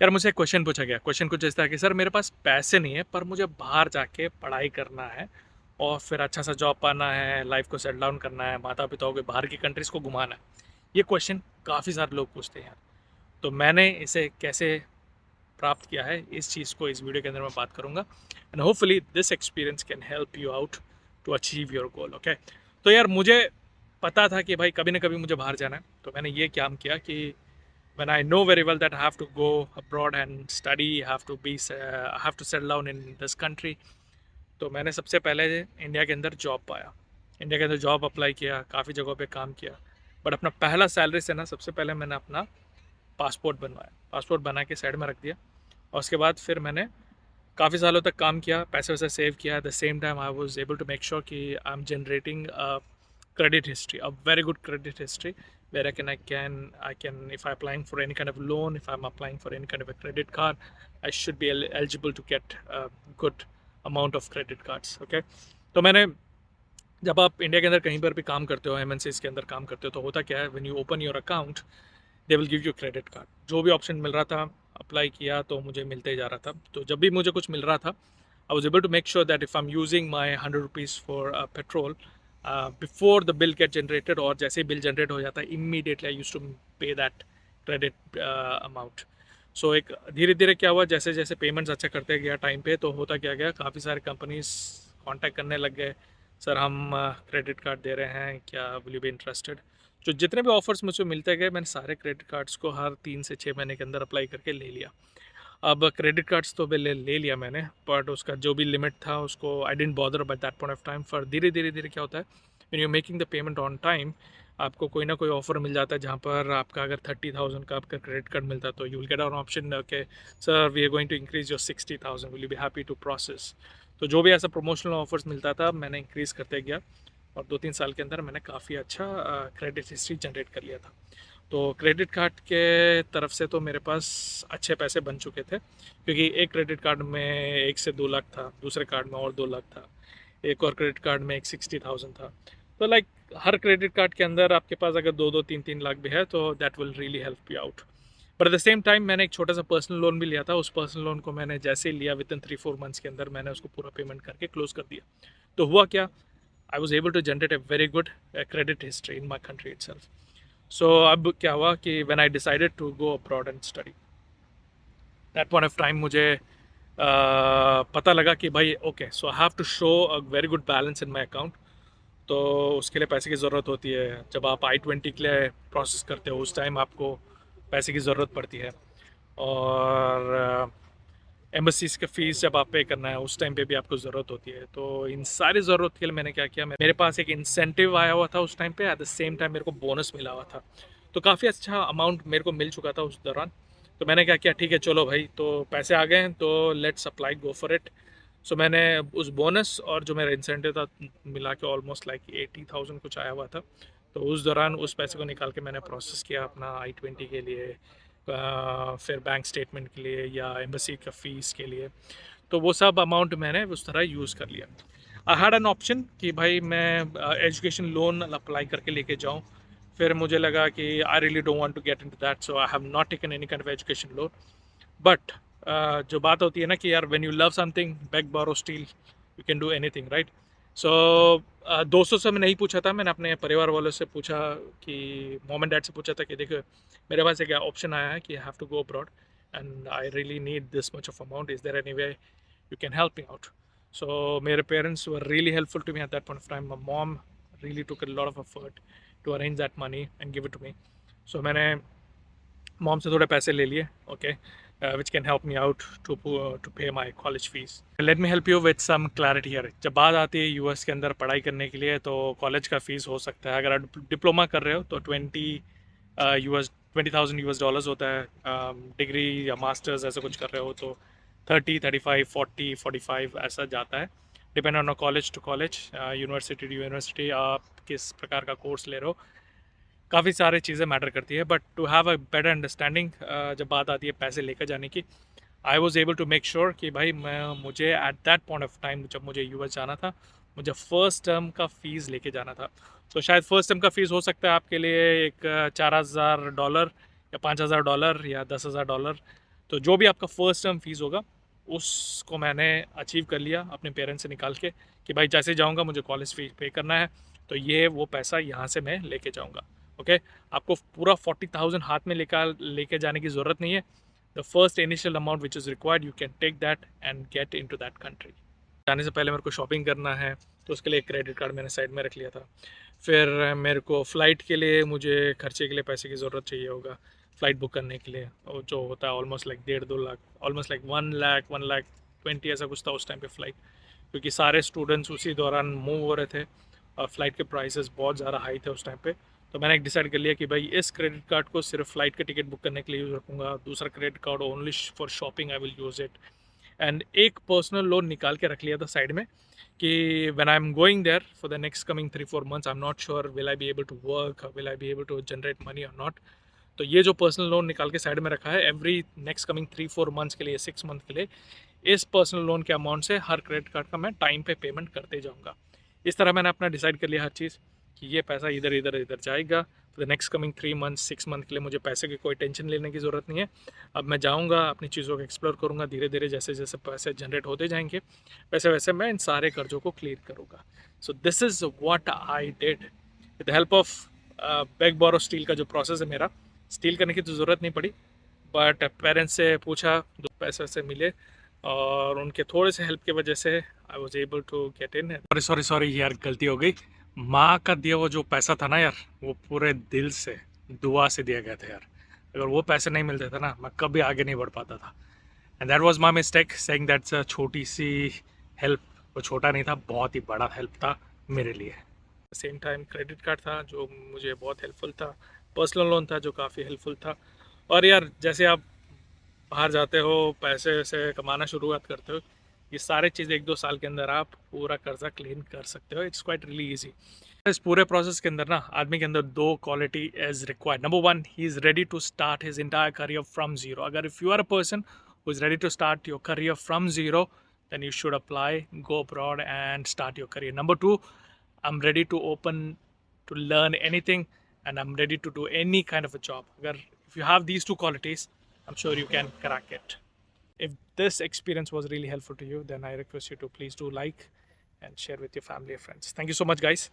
यार मुझसे क्वेश्चन पूछा गया। क्वेश्चन कुछ इस तरह कि सर मेरे पास पैसे नहीं है पर मुझे बाहर जाके पढ़ाई करना है और फिर अच्छा सा जॉब पाना है, लाइफ को सेटल डाउन करना है, माता पिताओं के बाहर की कंट्रीज़ को घुमाना है। ये क्वेश्चन काफ़ी सारे लोग पूछते हैं यार। तो मैंने इसे कैसे प्राप्त किया है, इस चीज़ को इस वीडियो के अंदर मैं बात करूँगा and hopefully this experience can help you out to achieve your goal. Okay, तो यार मुझे पता था कि भाई कभी ना कभी मुझे बाहर जाना है, तो मैंने ये काम किया कि when I know very well that I have to go abroad and study, I have to settle down in this country. तो मैंने सबसे पहले इंडिया के अंदर जॉब पाया, इंडिया के अंदर जॉब अप्लाई किया, काफ़ी जगहों पे काम किया। बट अपना पहला सैलरी से ना सबसे पहले मैंने अपना पासपोर्ट बनवाया, पासपोर्ट बना के साइड में रख दिया और उसके बाद फिर मैंने काफ़ी सालों तक काम किया, पैसे वैसे सेव किया। At the same time I was able to make sure कि I am generating credit history, a very good credit history, where I can if I'm applying for any kind of loan, if I'm applying for any kind of a credit card, I should be eligible to get a good amount of credit cards. Okay, तो मैंने जब आप India के अंदर कहीं पर भी काम करते हो, एमएनसीज के अंदर काम करते हो, तो होता क्या है, when you open your account they will give you credit card. जो भी ऑप्शन मिल रहा था अप्लाई किया तो मुझे मिलते ही जा रहा था। तो जब भी मुझे कुछ मिल रहा था I was able to make sure that if I am using my 100 rupees for petrol before the bill get generated, और जैसे ही बिल जनरेट हो जाता है immediately I use to pay that credit amount. So एक धीरे धीरे क्या हुआ, जैसे जैसे पेमेंट्स अच्छा करते गया टाइम पे, तो होता क्या गया, काफ़ी सारे कंपनीज कांटेक्ट करने लग गए, सर हम क्रेडिट कार्ड दे रहे हैं, क्या विल यू बी इंटरेस्टेड। जो जितने भी ऑफर्स मुझे मिलते गए मैंने सारे क्रेडिट कार्ड्स को हर 3 से 6 महीने के अंदर अप्लाई करके ले लिया। अब क्रेडिट कार्ड्स तो ले लिया मैंने, बट उसका जो भी लिमिट था उसको I didn't bother by that point of time. For धीरे धीरे धीरे क्या होता है, when you making the payment on time, आपको कोई ना कोई ऑफर मिल जाता है जहाँ पर आपका अगर 30,000 का आपका क्रेडिट कार्ड मिलता है तो you will get on option, okay sir we are going to increase your 60,000, will you be happy to process. तो जो भी ऐसा प्रमोशनल ऑफर्स मिलता था मैंने इंक्रीज़ करते गया और 2-3 साल के अंदर मैंने काफ़ी अच्छा क्रेडिट हिस्ट्री जनरेट कर लिया था। तो क्रेडिट कार्ड के तरफ से तो मेरे पास अच्छे पैसे बन चुके थे, क्योंकि एक क्रेडिट कार्ड में 1 से 2 लाख था, दूसरे कार्ड में और 2 लाख था, एक और क्रेडिट कार्ड में एक 60,000 था। तो लाइक हर क्रेडिट कार्ड के अंदर आपके पास अगर 2-3 लाख भी है तो that will really help you out. But at the same time मैंने एक छोटा सा पर्सनल लोन भी लिया था। उस पर्सनल लोन को मैंने जैसे ही लिया विद इन 3-4 मंथ्स के अंदर मैंने उसको पूरा पेमेंट करके क्लोज कर दिया। तो हुआ क्या, I was able to generate a very good credit history in my country itself. So अब क्या हुआ कि when I decided to go abroad and study, that point of time मुझे पता लगा कि भाई okay so I have to show a very good balance in my account. तो उसके लिए पैसे की ज़रूरत होती है। जब आप I-20 के लिए प्रोसेस करते हो उस टाइम आपको पैसे की ज़रूरत पड़ती है, और एम्बसीज का फ़ीस जब आप पे करना है उस टाइम पे भी आपको ज़रूरत होती है। तो इन सारी ज़रूरत के लिए मैंने क्या किया, मेरे पास एक इंसेंटिव आया हुआ था उस टाइम पे, एट द सेम टाइम मेरे को बोनस मिला हुआ था। तो काफ़ी अच्छा अमाउंट मेरे को मिल चुका था उस दौरान। तो मैंने क्या किया, ठीक है चलो भाई, तो पैसे आ गए हैं तो let's apply, go for it. So मैंने उस बोनस और जो मेरा इंसेंटिव था मिला के ऑलमोस्ट लाइक 80,000 कुछ आया हुआ था। तो उस दौरान उस पैसे को निकाल के मैंने प्रोसेस किया अपना I-20 के लिए, फिर बैंक स्टेटमेंट के लिए या एम्बेसी का फ़ीस के लिए। तो वो सब अमाउंट मैंने उस तरह यूज़ कर लिया। आई हैड एन ऑप्शन कि भाई मैं एजुकेशन लोन अप्लाई करके लेके जाऊँ। फिर मुझे लगा कि I really don't want to get into that, so I have not taken any kind of education loan. But जो बात होती है ना कि यार when you love something beg borrow steal, you can do anything, right. So दोस्तों से मैं नहीं पूछा था, मैंने अपने परिवार वालों से पूछा कि मॉम एंड डैड से पूछा था कि देखो मेरे पास एक ऑप्शन आया है कि I have to go abroad and I really need this much of amount, is there any way you can help me out. So मेरे parents were really helpful to me at that point of time. My mom really took a lot of effort to arrange that money and give it to me. So मैंने mom से थोड़े पैसे ले लिए, okay, which can help me out to pay my college fees. Let me help you with some clarity here. जब बात आती है यूएस के अंदर पढ़ाई करने के लिए तो कॉलेज का फ़ीस हो सकता है, अगर आप डिप्लोमा कर रहे हो तो 20,000 US होता है। डिग्री या मास्टर्स ऐसा कुछ कर रहे हो तो 30, 35, 40, 45 ऐसा जाता है, depend on college to college, university to university, आप किस प्रकार का कोर्स ले रहे हो, काफ़ी सारी चीज़ें मैटर करती है। But to have a better understanding, जब बात आती है पैसे लेकर जाने की, I was able to make sure कि भाई मुझे at that point of time जब मुझे यूएस जाना था, मुझे फ़र्स्ट टर्म का फ़ीस लेके जाना था। तो शायद फ़र्स्ट टर्म का फ़ीस हो सकता है आपके लिए एक $4,000 या $5,000 या $10,000। तो जो भी आपका फर्स्ट टर्म फीस होगा उसको मैंने अचीव कर लिया अपने पेरेंट्स से निकाल के कि भाई जैसे जाऊँगा मुझे कॉलेज फीस पे करना है, तो ये वो पैसा यहाँ से मैं लेके जाऊँगा। ओके, आपको पूरा 40,000 हाथ में लेके जाने की ज़रूरत नहीं है। The first initial amount which is required you can take that and get into that country. जाने से पहले मेरे को शॉपिंग करना है, तो उसके लिए एक क्रेडिट कार्ड मैंने साइड में रख लिया था। फिर मेरे को फ़्लाइट के लिए मुझे खर्चे के लिए पैसे की ज़रूरत चाहिए होगा, फ़्लाइट बुक करने के लिए, और जो होता है almost like 1.5-2 lakh, almost like 1 lakh 20 ऐसा कुछ था उस टाइम पे फ़्लाइट, क्योंकि सारे स्टूडेंट्स उसी दौरान मूव हो रहे थे और फ़्लाइट के प्राइसेस बहुत ज़्यादा हाई थे उस टाइम पे। तो मैंने एक डिसाइड कर लिया कि भाई इस क्रेडिट कार्ड को सिर्फ फ़्लाइट के टिकट बुक करने के लिए यूज़ रखूँगा, दूसरा credit card only for shopping I will use it. And एक पर्सनल लोन निकाल के रख लिया था साइड में कि when I am going there for the next coming 3-4 months, I am not sure will I be able to work, will I be able to generate money और not. तो ये जो पर्सनल लोन निकाल के side में रखा है, every next coming 3-4 months के लिए, 6 मंथ के लिए, इस पर्सनल लोन के अमाउंट से हर क्रेडिट कार्ड का मैं टाइम पे पेमेंट करते जाऊँगा। इस तरह मैंने अपना डिसाइड कर लिया हर चीज़ कि ये पैसा इधर इधर इधर जाएगा। For the next coming 3 months 6 month के लिए मुझे पैसे की कोई टेंशन लेने की ज़रूरत नहीं है। अब मैं जाऊँगा, अपनी चीज़ों को एक्सप्लोर करूँगा, धीरे धीरे जैसे जैसे पैसे जनरेट होते जाएंगे वैसे वैसे मैं इन सारे कर्जों को क्लियर करूँगा। So this is what I did with the help of beg borrow steal का जो प्रोसेस है मेरा। स्टील करने की तो ज़रूरत नहीं पड़ी, बट पेरेंट्स से पूछा, 2 पैसे से मिले और उनके थोड़े से हेल्प की वजह से I was able to get in. Sorry यार, गलती हो गई। माँ का दिया वो जो पैसा था ना यार, वो पूरे दिल से दुआ से दिया गया था यार। अगर वो पैसे नहीं मिलते थे ना, मैं कभी आगे नहीं बढ़ पाता था। And that was my mistake saying that's a छोटी सी हेल्प। वो छोटा नहीं था, बहुत ही बड़ा हेल्प था मेरे लिए। सेम टाइम क्रेडिट कार्ड था जो मुझे बहुत हेल्पफुल था, पर्सनल लोन था जो काफ़ी हेल्पफुल था। और यार जैसे आप बाहर जाते हो, पैसे से कमाना शुरुआत करते हो, ये सारे चीज़ 1-2 साल के अंदर आप पूरा कर्जा क्लीन कर सकते हो। It's quite really easy. इस पूरे प्रोसेस के अंदर ना आदमी के अंदर 2 quality is required. Number 1, he is ready to start his entire career from zero. अगर if you are a person who is ready to start your career from zero, then you should apply, go abroad and start your career. Number 2, I'm ready to learn anything, and I'm ready to do any kind of a job. Agar if you have these 2 qualities, I'm sure you can crack it. If this experience was really helpful to you, then I request you to please do like and share with your family and friends. Thank you so much guys.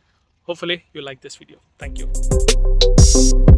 Hopefully you like this video. Thank you.